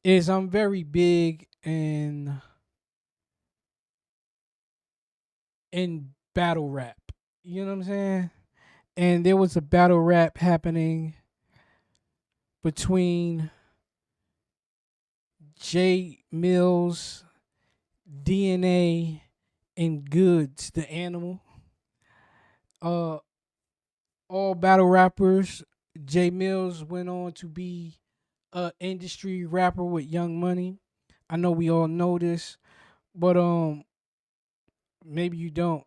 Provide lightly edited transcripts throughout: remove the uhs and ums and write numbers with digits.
is I'm very big in battle rap. You know what I'm saying? And there was a battle rap happening between J Mills, DNA, and Goods, the animal. Uh, all battle rappers. J Mills went on to be a industry rapper with Young Money. I know we all know this, but maybe you don't.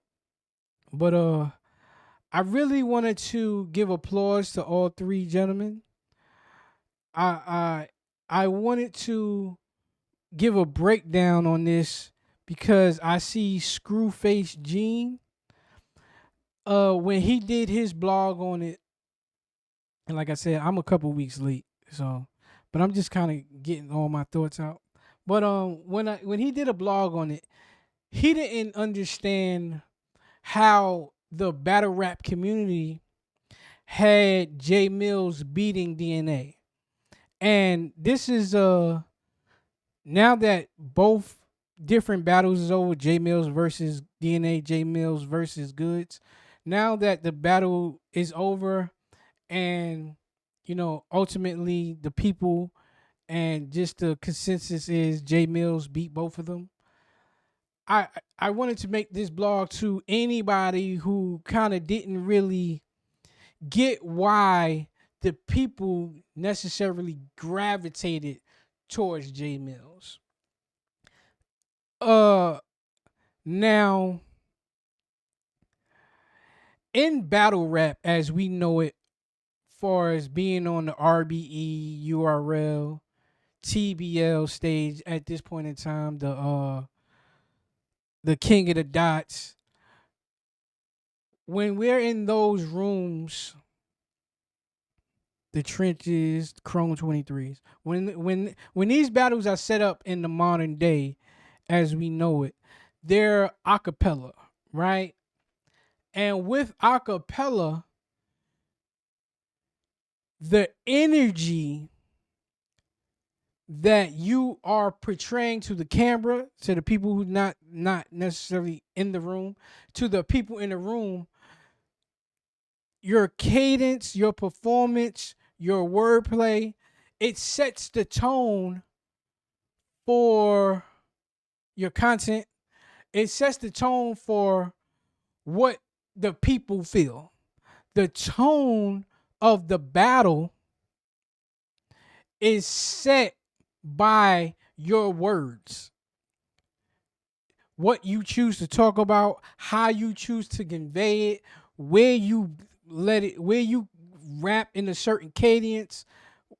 But I really wanted to give applause to all three gentlemen. I I wanted to give a breakdown on this because I see Screwface Gene when he did his blog on it, and like I said, I'm a couple weeks late, so but I'm just kind of getting all my thoughts out. But when he did a blog on it, he didn't understand how the battle rap community had J Mills beating DNA. And this is now that both different battles is over, J Mills versus DNA, J Mills versus Goods. Now that the battle is over, and ultimately the people and just the consensus is J Mills beat both of them. I I wanted to make this blog to anybody who kind of didn't really get why the people necessarily gravitated towards J Mills. Uh Now, in battle rap as we know it, far as being on the RBE, URL, TBL stage at this point in time, the king of the dots, when we're in those rooms, the trenches, Chrome 23s, when these battles are set up in the modern day as we know it, they're a cappella, right? And with a cappella, the energy that you are portraying to the camera, to the people who not necessarily in the room, to the people in the room, your cadence, your performance, your wordplay, it sets the tone for your content. It sets the tone for what the people feel. The tone of the battle is set by your words. What you choose to talk about, how you choose to convey it, where you rap in a certain cadence,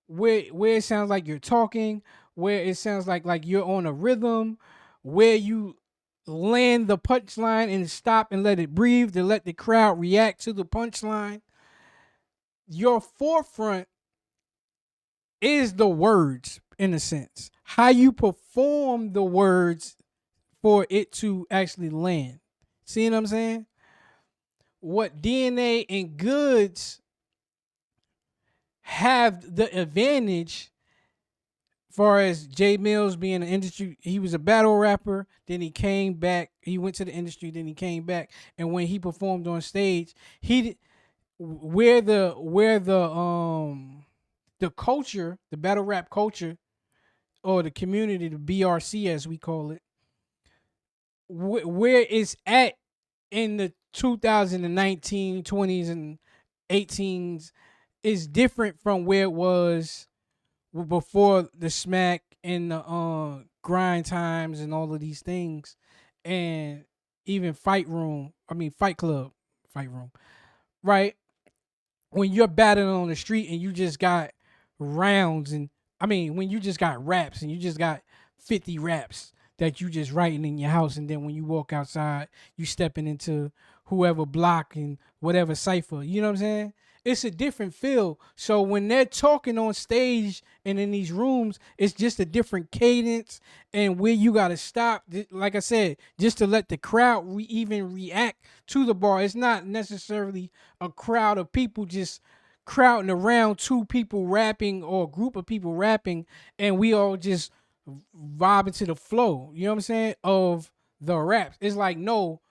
where it sounds like you're talking, where it sounds like you're on a rhythm, where you land the punchline and stop and let it breathe to let the crowd react to the punchline. Your forefront is the words in a sense. How you perform the words for it to actually land. See what I'm saying? What DNA and Goods have the advantage, far as Jay Mills being an industry, he was a battle rapper, then he came back, he went to the industry, then he came back, and when he performed on stage, where the culture, the battle rap culture, or the community, the BRC as we call it, where it's at in the 2019 20s and 18s is different from where it was before the smack and the grind times and all of these things, and even fight club, fight room, right? When you're battling on the street and you just got rounds, and when you just got raps and you just got 50 raps that you just writing in your house, and then when you walk outside you stepping into whoever block and whatever cipher, you know what I'm saying? It's a different feel. So when they're talking on stage and in these rooms, it's just a different cadence, and where you got to stop, like I said, just to let the crowd even react to the bar. It's not necessarily a crowd of people just crowding around two people rapping or a group of people rapping, and we all just vibing to the flow. You know what I'm saying? Of the raps. It's like, no,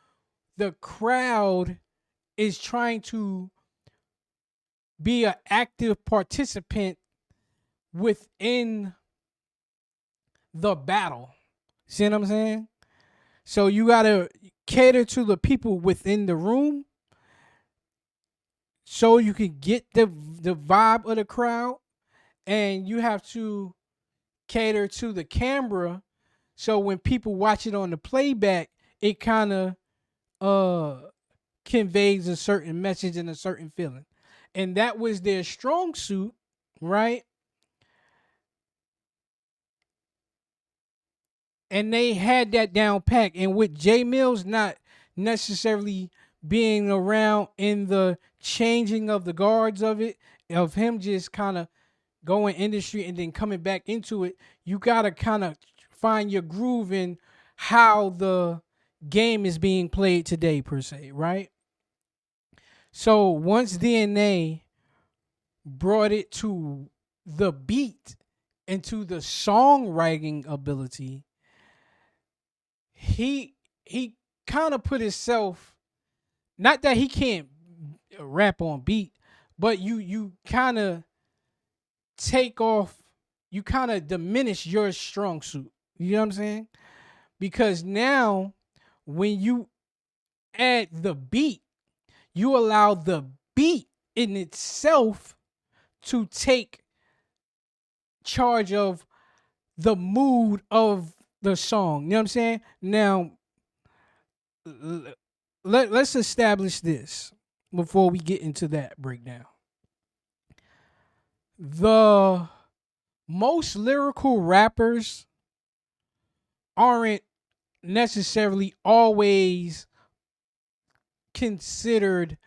the crowd is trying to be an active participant within the battle. See what I'm saying? So you gotta cater to the people within the room so you can get the vibe of the crowd, and you have to cater to the camera so when people watch it on the playback, it kind of uh conveys a certain message and a certain feeling. And that was their strong suit, right? And they had that down pat. And with Jay Mills not necessarily being around in the changing of the guards of it, of him just kind of going industry and then coming back into it, you gotta kind of find your groove in how the game is being played today, per se, right? So once DNA brought it to the beat and to the songwriting ability, he kind of put himself, not that he can't rap on beat, but you kind of take off, you kind of diminish your strong suit. You know what I'm saying? Because now when you add the beat, you allow the beat in itself to take charge of the mood of the song. You know what I'm saying? Now, let's establish this before we get into that breakdown. The most lyrical rappers aren't necessarily always considered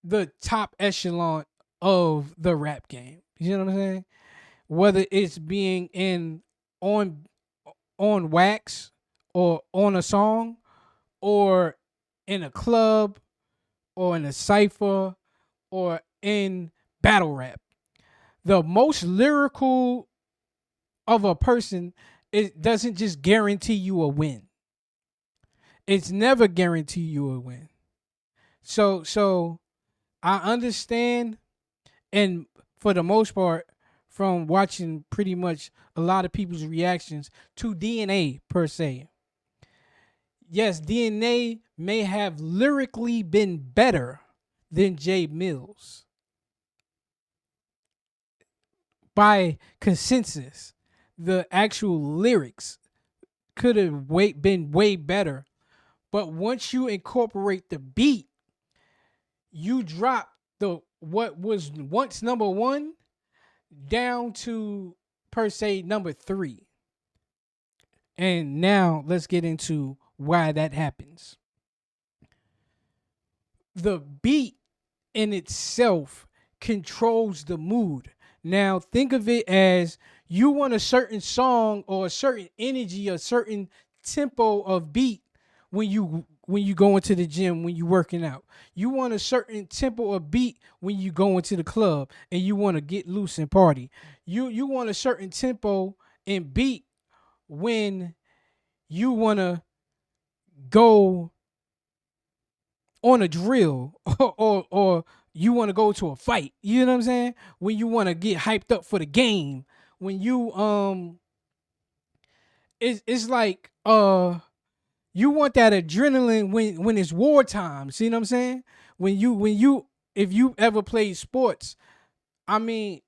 the top echelon of the rap game. You know what I'm saying? Whether it's being in on on wax or on a song or in a club or in a cipher or in battle rap. The most lyrical of a person, it doesn't just guarantee you a win. It's never guarantee you a win. So I understand, and for the most part, from watching pretty much a lot of people's reactions to DNA per se. Yes, DNA may have lyrically been better than Jay Mills by consensus. The actual lyrics could have been way better, but once you incorporate the beat, you drop the what was once number one down to per se number three. And now let's get into why that happens. The beat in itself controls the mood. Now think of it as you want a certain song or a certain energy, a certain tempo of beat when you go into the gym, when you working out. You want a certain tempo of beat when you go into the club and you want to get loose and party. You want a certain tempo and beat when you want to go on a drill or you want to go to a fight. You know what I'm saying? When you want to get hyped up for the game, when you it's like you want that adrenaline when it's wartime. See what I'm saying? When you if you ever played sports, I mean,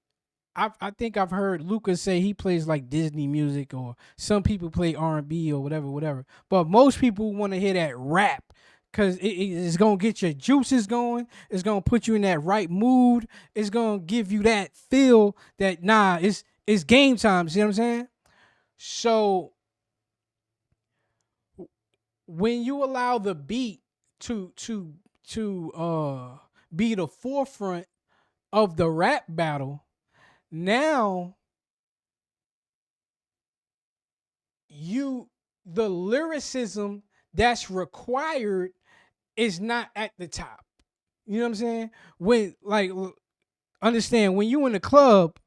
I think I've heard Lucas say he plays like Disney music, or some people play R&B or whatever. But most people want to hear that rap because it's gonna get your juices going. It's gonna put you in that right mood. It's gonna give you that feel that it's game time. See what I'm saying? So when you allow the beat to be the forefront of the rap battle, now you the lyricism that's required is not at the top. You know what I'm saying? When like understand when you in the club,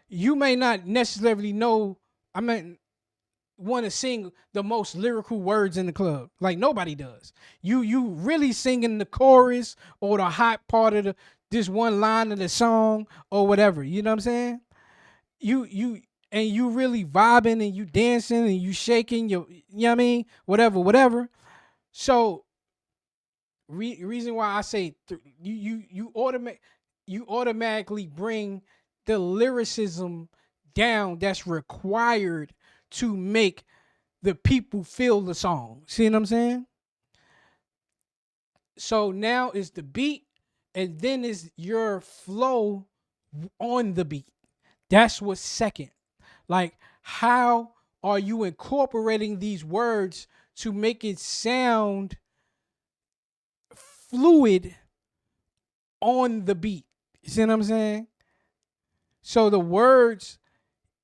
you may not necessarily know. I mean, want to sing the most lyrical words in the club. Like nobody does. You really singing the chorus or the hot part of this one line of the song or whatever. You know what I'm saying? You and you really vibing and you dancing and you shaking your, you know what I mean? Whatever. So reason why I say you automatically bring the lyricism down that's required to make the people feel the song. See what I'm saying? So now is the beat, and then is your flow on the beat. That's what's second. Like, how are you incorporating these words to make it sound fluid on the beat? You see what I'm saying? So the words,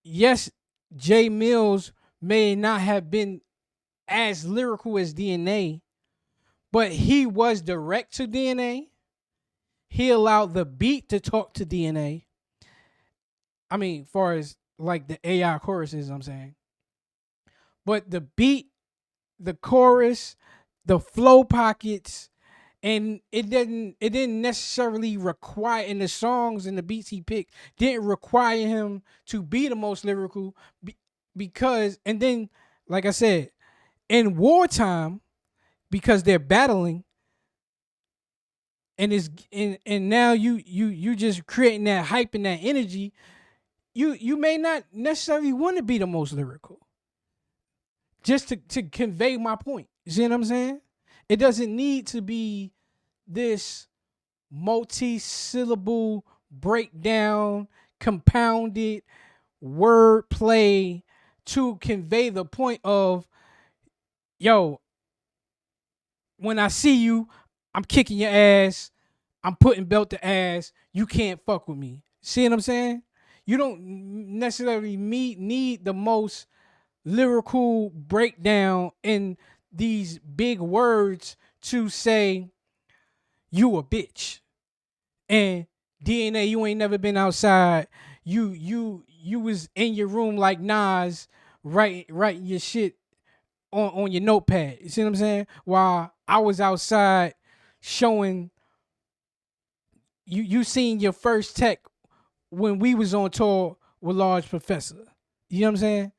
yes, Jay Mills may not have been as lyrical as DNA, but he was direct to DNA. He allowed the beat to talk to DNA. I mean, far as like the AI choruses, I'm saying. But the beat, the chorus, the flow pockets, and it didn't necessarily require in the songs and the beats he picked didn't require him to be the most lyrical because and then like I said, in wartime, because they're battling, and and now you just creating that hype and that energy, you may not necessarily want to be the most lyrical just to convey my point. You see what I'm saying? It doesn't need to be this multi-syllable breakdown, compounded wordplay to convey the point of, yo, when I see you, I'm kicking your ass. I'm putting belt to ass. You can't fuck with me. See what I'm saying? You don't necessarily need the most lyrical breakdown in these big words to say you a bitch. And DNA, you ain't never been outside. You was in your room like Nas, writing your shit on your notepad. You see what I'm saying? While I was outside showing you seen your first tech when we was on tour with Large Professor. You know what I'm saying?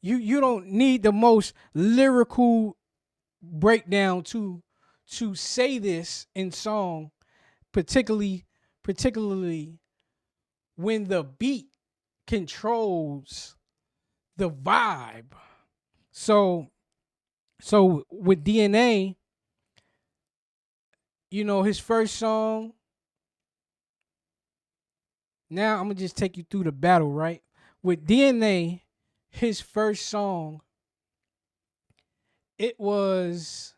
You don't need the most lyrical breakdown to say this in song, particularly when the beat controls the vibe. So with DNA, his first song. Now I'm gonna just take you through the battle, right? With DNA, his first song, it was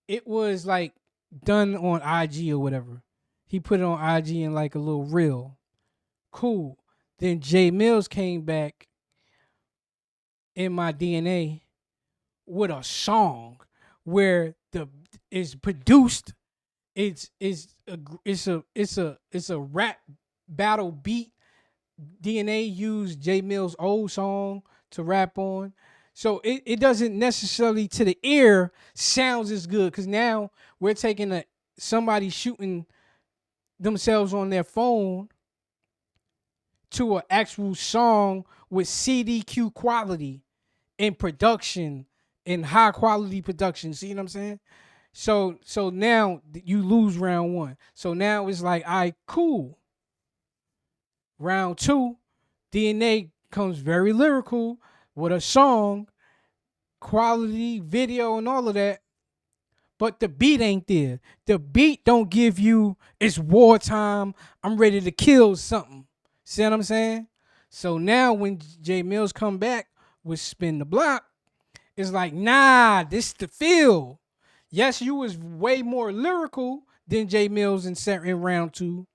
like done on IG or whatever. He put it on IG in like a little reel. Cool. Then Jay Mills came back in my DNA with a song where the is produced. It's a rap battle beat. DNA used Jay Mills' old song to rap on. So it doesn't necessarily to the ear sounds as good because now we're taking somebody shooting themselves on their phone to an actual song with CDQ quality in production, in high quality production. See what I'm saying? So now you lose round one. So now it's like, all right, cool. Round two, DNA comes very lyrical with a song, quality video, and all of that. But the beat ain't there. The beat don't give you it's wartime. I'm ready to kill something. See what I'm saying? So now when Jay Mills come back with Spin the Block, it's like, nah, this the feel. Yes, you was way more lyrical than Jay Mills in round two,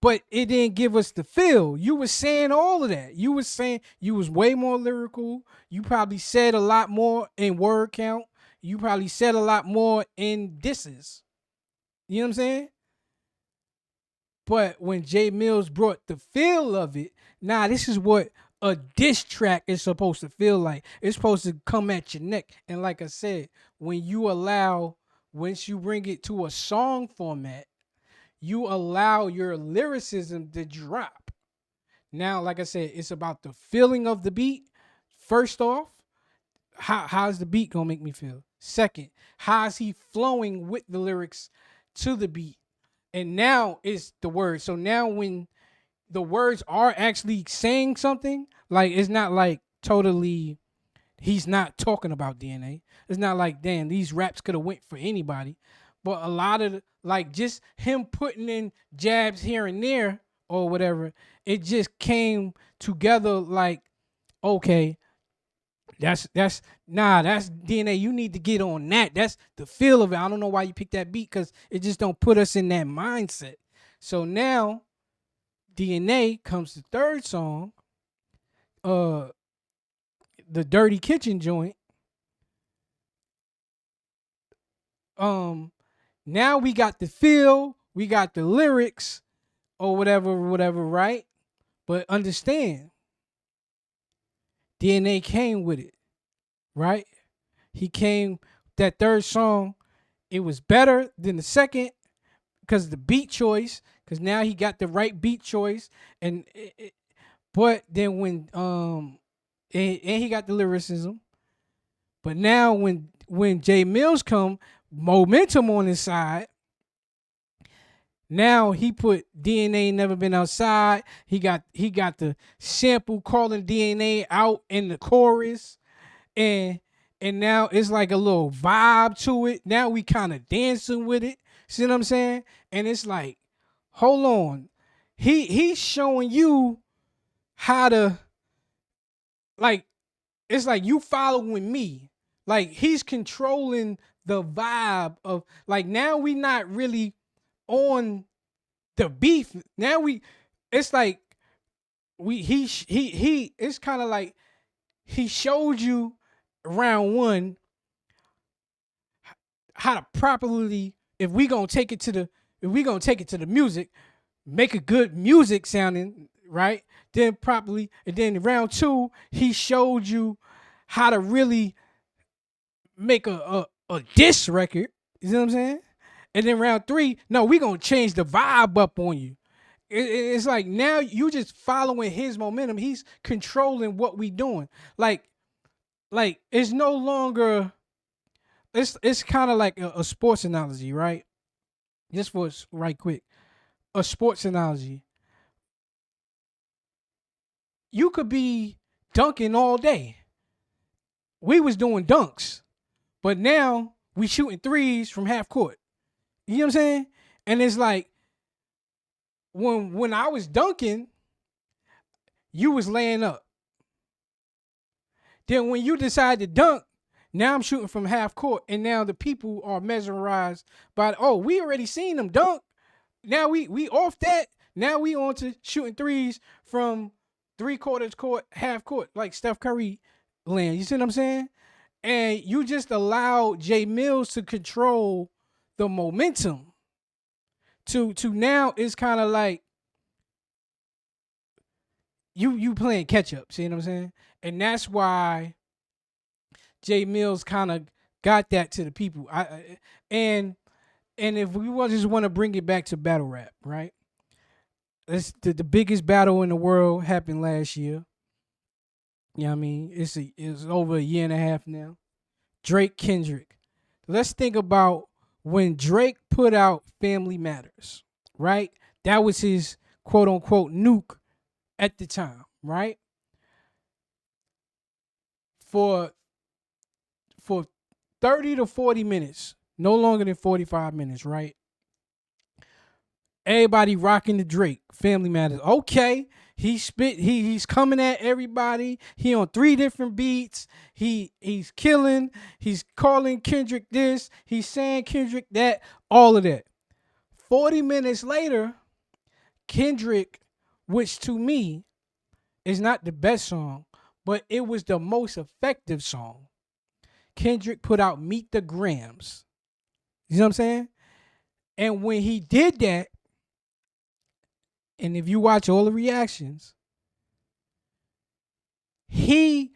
but it didn't give us the feel. You was saying all of that. You was saying you was way more lyrical. You probably said a lot more in word count. You probably said a lot more in disses. You know what I'm saying? But when Jay Mills brought the feel of it, nah, this is what a diss track is supposed to feel like. It's supposed to come at your neck. And like I said, when you allow, once you bring it to a song format, you allow your lyricism to drop. Now, like I said, it's about the feeling of the beat. First off, how's the beat gonna make me feel? Second, how's he flowing with the lyrics to the beat? And now it's the words. So now when the words are actually saying something, like it's not like totally he's not talking about DNA. It's not like damn these raps could have went for anybody, but a lot of like just him putting in jabs here and there or whatever, it just came together like okay, that's DNA. You need to get on that. That's the feel of it. I don't know why you picked that beat because it just don't put us in that mindset. So now DNA comes the third song, uh, the Dirty Kitchen joint. Um, Now we got the feel, we got the lyrics, or whatever, right? But understand, DNA came with it, right? He came that third song. It was better than the second because the beat choice. Because now he got the right beat choice, and but then when and he got the lyricism. But now when Jay Mills come, momentum on his side. Now he put DNA never been outside. He got the sample calling DNA out in the chorus, and now it's like a little vibe to it. Now we kind of dancing with it. See what I'm saying? And it's like, hold on, he's showing you how to like. It's like you following me. Like he's controlling the vibe of like now we not really on the beef. Now it's like we he it's kind of like he showed you round one how to properly if we gonna take it to the music, make a good music sounding right, then properly, and then round two he showed you how to really make a diss record. You know what I'm saying? And then round three, no, we gonna change the vibe up on you. It's like now you just following his momentum. He's controlling what we doing. Like it's no longer. It's kind of like a sports analogy, right? Just for right quick, a sports analogy. You could be dunking all day. We was doing dunks, but now we shooting threes from half court. You know what I'm saying? And it's like when I was dunking, you was laying up. Then when you decide to dunk, now I'm shooting from half court, and now the people are mesmerized by oh, we already seen them dunk. Now we off that. Now we on to shooting threes from 3/4 court, half court, like Steph Curry land. You see what I'm saying? And you just allow Jay Mills to control the momentum. To now it's kind of like you playing catch up. See what I'm saying? And that's why Jay Mills kind of got that to the people. And if we just want to bring it back to battle rap, right? It's the biggest battle in the world happened last year. You know what I mean? It's over a year and a half now. Drake Kendrick. Let's think about when Drake put out Family Matters, right? That was his quote unquote nuke at the time, right? For for 30 to 40 minutes, no longer than 45 minutes, right? Everybody rocking the Drake. Family Matters. Okay. He's coming at everybody. He on three different beats. He's killing. He's calling Kendrick this. He's saying Kendrick that. All of that. 40 minutes later, Kendrick, which to me is not the best song, but it was the most effective song. Kendrick put out Meet the Grams. You know what I'm saying? And when he did that, And if you watch all the reactions, he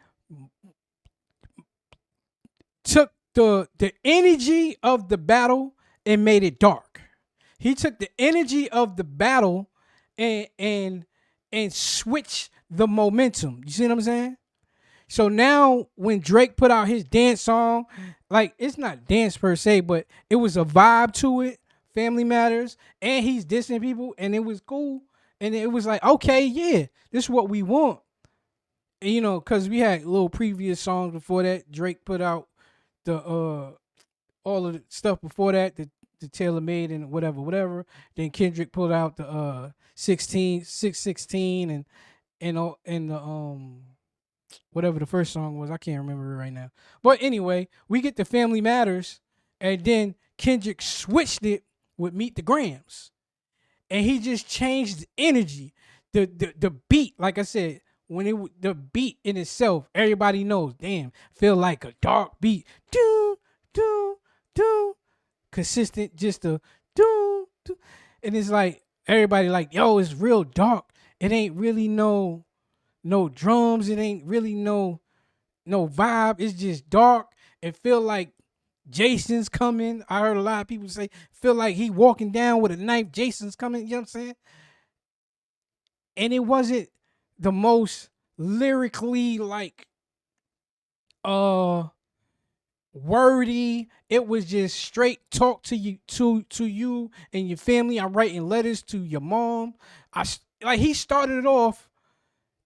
took the energy of the battle and made it dark. He took the energy of the battle and switched the momentum. You see what I'm saying? So now when Drake put out his dance song, like it's not dance per se, but it was a vibe to it. Family Matters, and he's dissing people, and it was cool. And it was like, okay, yeah, this is what we want. And, you know, because we had little previous songs before that. Drake put out the all of the stuff before that, the Taylor Made and whatever. Then Kendrick put out the 616 and the whatever the first song was. I can't remember it right now. But anyway, we get the Family Matters, and then Kendrick switched it with Meet the Grams. And he just changed the energy. The beat, like I said, when the beat in itself, everybody knows, damn, feel like a dark beat. Do, do, do. Consistent, just a do, do. And it's like everybody like, yo, it's real dark. It ain't really no drums. It ain't really no vibe. It's just dark. It feel like Jason's coming. I heard a lot of people say feel like he walking down with a knife. Jason's coming. You know what I'm saying? And it wasn't the most lyrically like wordy. It was just straight talk to you to you and your family. I'm writing letters to your mom. Like he started it off,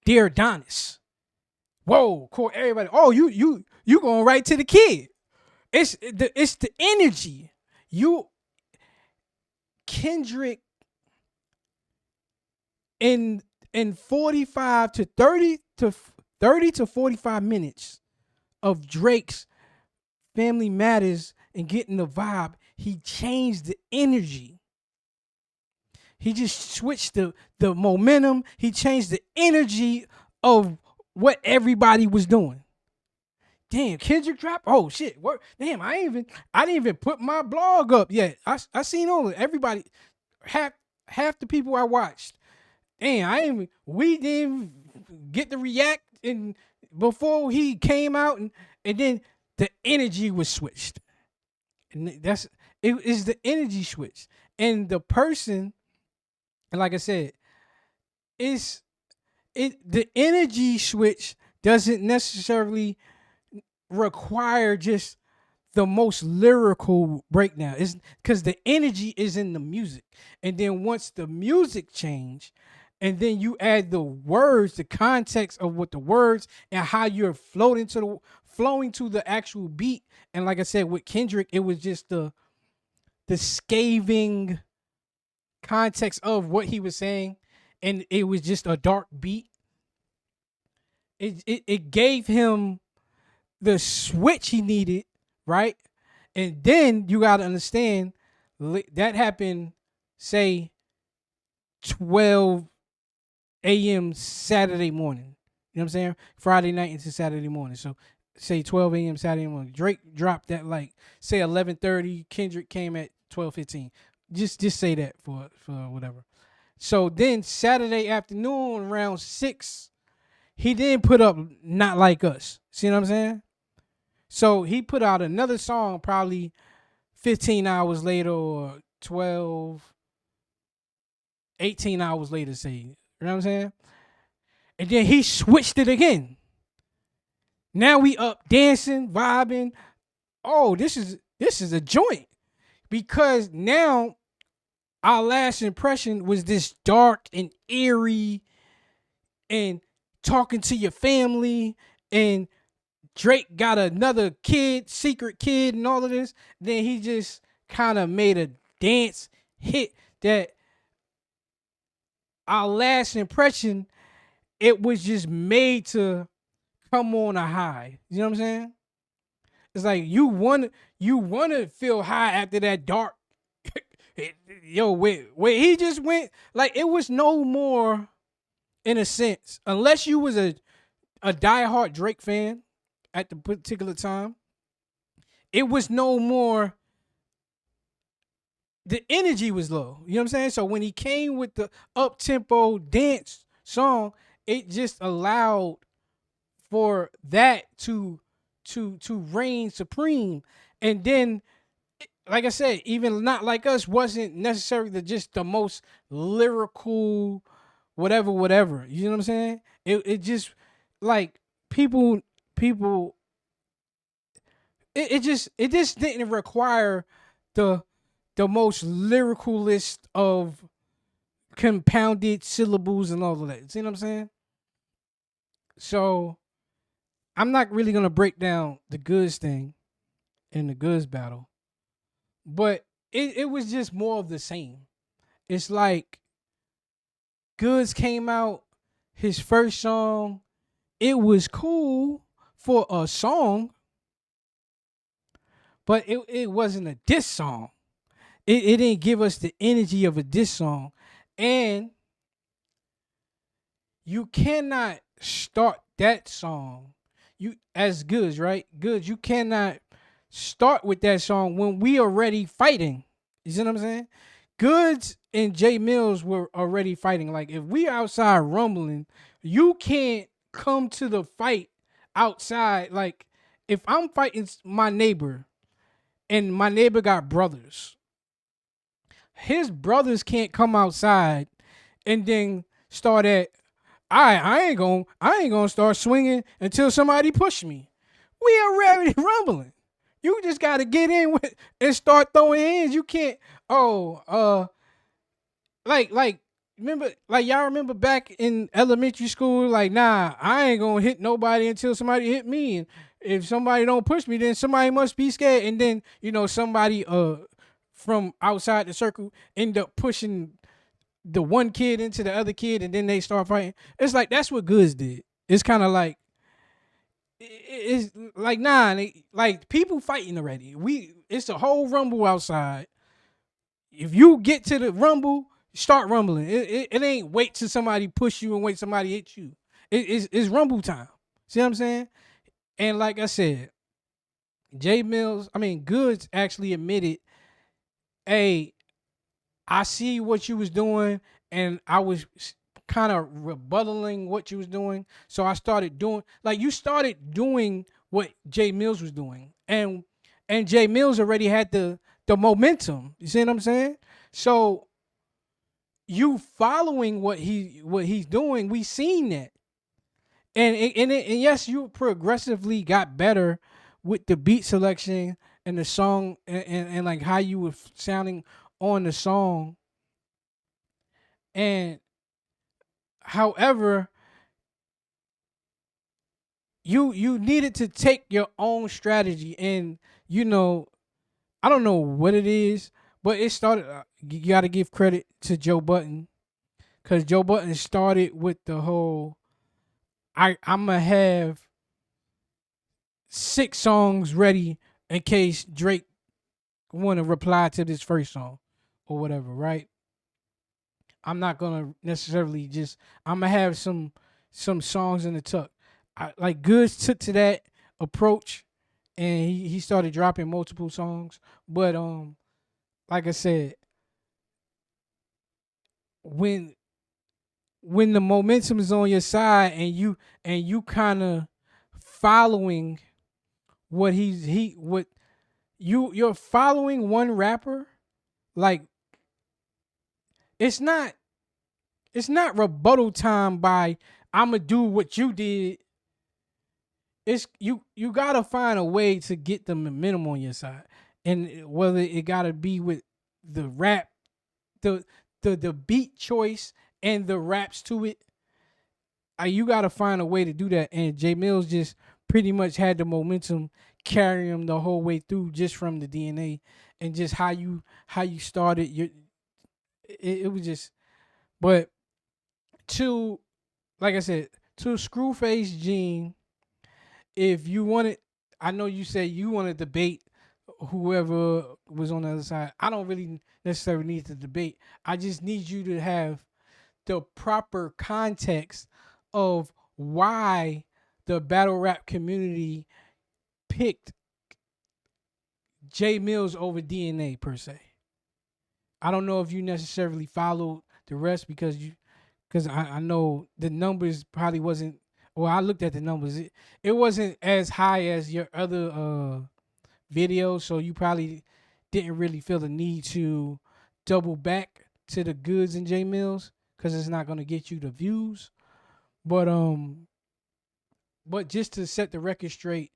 Dear Adonis. Whoa, cool. Everybody. Oh, you going right to the kid. It's the energy. You Kendrick in 45 to 30 to 45 minutes of Drake's Family Matters and getting the vibe, he changed the energy. He just switched the momentum. He changed the energy of what everybody was doing. Damn, Kendrick drop. Oh shit! What? Damn, I didn't even put my blog up yet. I seen all of everybody, half the people I watched. Damn, we didn't get to react and before he came out and then the energy was switched. And it is the energy switch. And the person, and like I said, the energy switch doesn't necessarily require just the most lyrical breakdown. It's because the energy is in the music. And then once the music change, and then you add the words, the context of what the words and how you're flowing to the actual beat. And like I said, with Kendrick, it was just the scathing context of what he was saying, and it was just a dark beat. It gave him the switch he needed, right? And then you got to understand that happened, say, 12 a.m. Saturday morning. You know what I'm saying? Friday night into Saturday morning. So say 12 a.m. Saturday morning. Drake dropped that like say 11:30. Kendrick came at 12:15. Just say that for whatever. So then Saturday afternoon around 6, he then put up Not Like Us. See what I'm saying? So he put out another song probably 15 hours later or 12, 18 hours later, say. You know what I'm saying? And then he switched it again. Now we up dancing, vibing. Oh, this is a joint. Because now our last impression was this dark and eerie and talking to your family, and Drake got another kid, secret kid, and all of this. Then he just kind of made a dance hit that our last impression, it was just made to come on a high. You know what I'm saying? It's like you wanna feel high after that dark. Yo, where he just went, like it was no more, in a sense, unless you was a diehard Drake fan at the particular time. It was no more the energy was low. You know what I'm saying? So when he came with the up tempo dance song, it just allowed for that to reign supreme. And then, like I said, even Not Like Us wasn't necessarily just the most lyrical, whatever, whatever. You know what I'm saying? It just like people it just didn't require the the most lyrical list of compounded syllables and all of that. See what I'm saying? So I'm not really gonna break down the goods thing in the goods battle, but it was just more of the same. It's like Goods came out, his first song, it was cool for a song, but it wasn't a diss song. It didn't give us the energy of a diss song. And you cannot start that song. You as Goods, right? Goods, you cannot start with that song when we already fighting. You see what I'm saying? Goods and Jay Mills were already fighting. Like if we outside rumbling, you can't come to the fight outside. Like if I'm fighting my neighbor and my neighbor got brothers, his brothers can't come outside and then start at I ain't gonna start swinging until somebody push me. We already rumbling. You just gotta get in with and start throwing hands. You can't. Oh, like remember like y'all remember back in elementary school, like nah, I ain't gonna hit nobody until somebody hit me. And if somebody don't push me, then somebody must be scared. And then, somebody from outside the circle end up pushing the one kid into the other kid, and then they start fighting. It's like that's what Goods did. It's kind of like it's like nah, like people fighting already. It's a whole rumble outside. If you get to the rumble, start rumbling. It ain't wait till somebody push you and wait somebody hit you. It's rumble time. See what I'm saying? And like I said, Goods actually admitted, hey, I see what you was doing, and I was kind of rebuttaling what you was doing. So I started doing like you started doing what Jay Mills was doing, and Jay Mills already had the momentum. You see what I'm saying? So you following what he's doing, we seen that, and yes, you progressively got better with the beat selection and the song and like how you were sounding on the song. And however, you needed to take your own strategy, and I don't know what it is, but it started. You got to give credit to Joe Button, because Joe Button started with the whole. I'm gonna have 6 songs ready in case Drake want to reply to this first song or whatever, right? I'm not gonna necessarily just. I'm gonna have some songs in the tuck. Like Goods took to that approach, and he started dropping multiple songs. But like I said, when when the momentum is on your side, and you kind of following what what you're following one rapper, like it's not rebuttal time by I'ma do what you did. It's you gotta find a way to get the momentum on your side, and whether it gotta be with the rap, the the beat choice and the raps to it. You gotta find a way to do that, and Jay Mills just pretty much had the momentum carry him the whole way through, just from the DNA and just how you started your. It was just, but to like I said, to Screwface Gene, if you wanted, I know you said you want to debate whoever was on the other side. I don't really necessarily need to debate. I just need you to have the proper context of why the battle rap community picked Jay Mills over DNA per se. I don't know if you necessarily followed the rest because I know the numbers probably wasn't. Well, I looked at the numbers. It wasn't as high as your other videos, so you probably didn't really feel the need to double back to the goods in J Mills because it's not gonna get you the views. But just to set the record straight,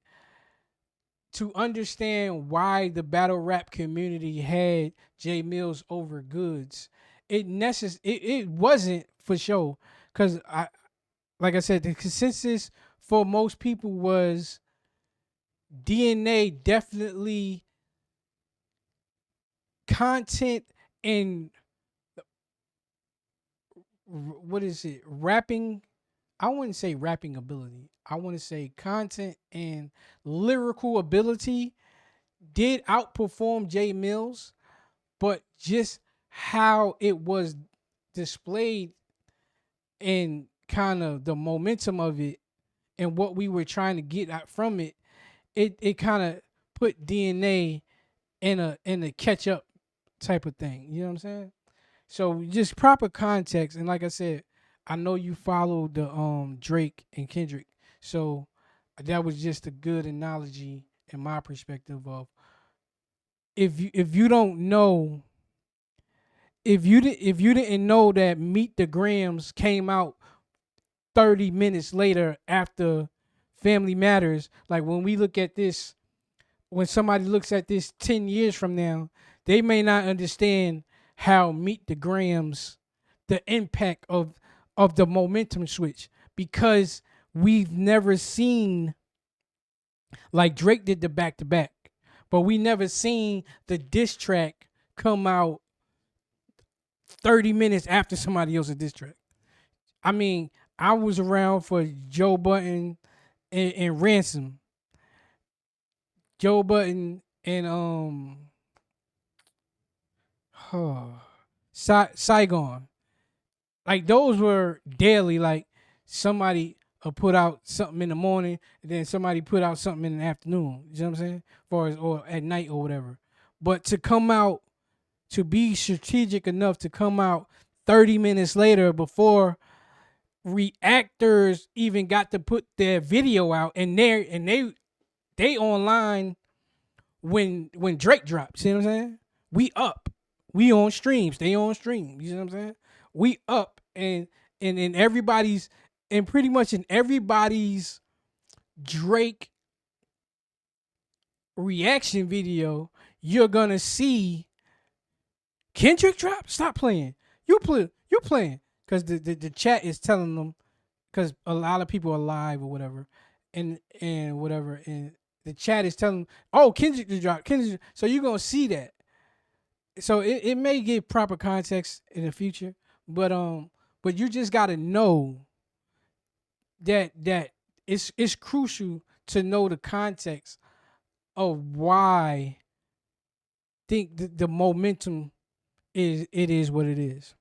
to understand why the battle rap community had J Mills over goods, it wasn't for sure because I like I said the consensus for most people was DNA definitely content and what is it rapping. I wouldn't say rapping ability. I want to say content and lyrical ability did outperform Jay Mills, but just how it was displayed and kind of the momentum of it and what we were trying to get out from it, it kind of put DNA in a catch up type of thing. You know what I'm saying? So just proper context, and like I said, I know you follow the Drake and Kendrick, so that was just a good analogy in my perspective of if you don't know if you didn't know that Meet the Grams came out 30 minutes later after Family Matters, like when we look at this, when somebody looks at this 10 years from now, they may not understand how Meet the Grams, the impact of the momentum switch, because we've never seen, like Drake did the back to back, but we never seen the diss track come out 30 minutes after somebody else's diss track. I mean, I was around for Joe Budden and Ransom. Joe Budden and Saigon. Like those were daily. Like somebody put out something in the morning, and then somebody put out something in the afternoon. You know what I'm saying? For or at night or whatever. But to come out, to be strategic enough to come out 30 minutes later before reactors even got to put their video out, and they online when Drake drops. You know what I'm saying? We up. We on streams. They on stream. You know what I'm saying? We up, and in everybody's, and pretty much in everybody's Drake reaction video, you're gonna see Kendrick drop. Stop playing. You playing because the chat is telling them, because a lot of people are live or whatever, and whatever, and the chat is telling them, oh, Kendrick just dropped. Kendrick. So you're gonna see that. So it may give proper context in the future, but you just gotta know that it's crucial to know the context of why think the momentum is what it is.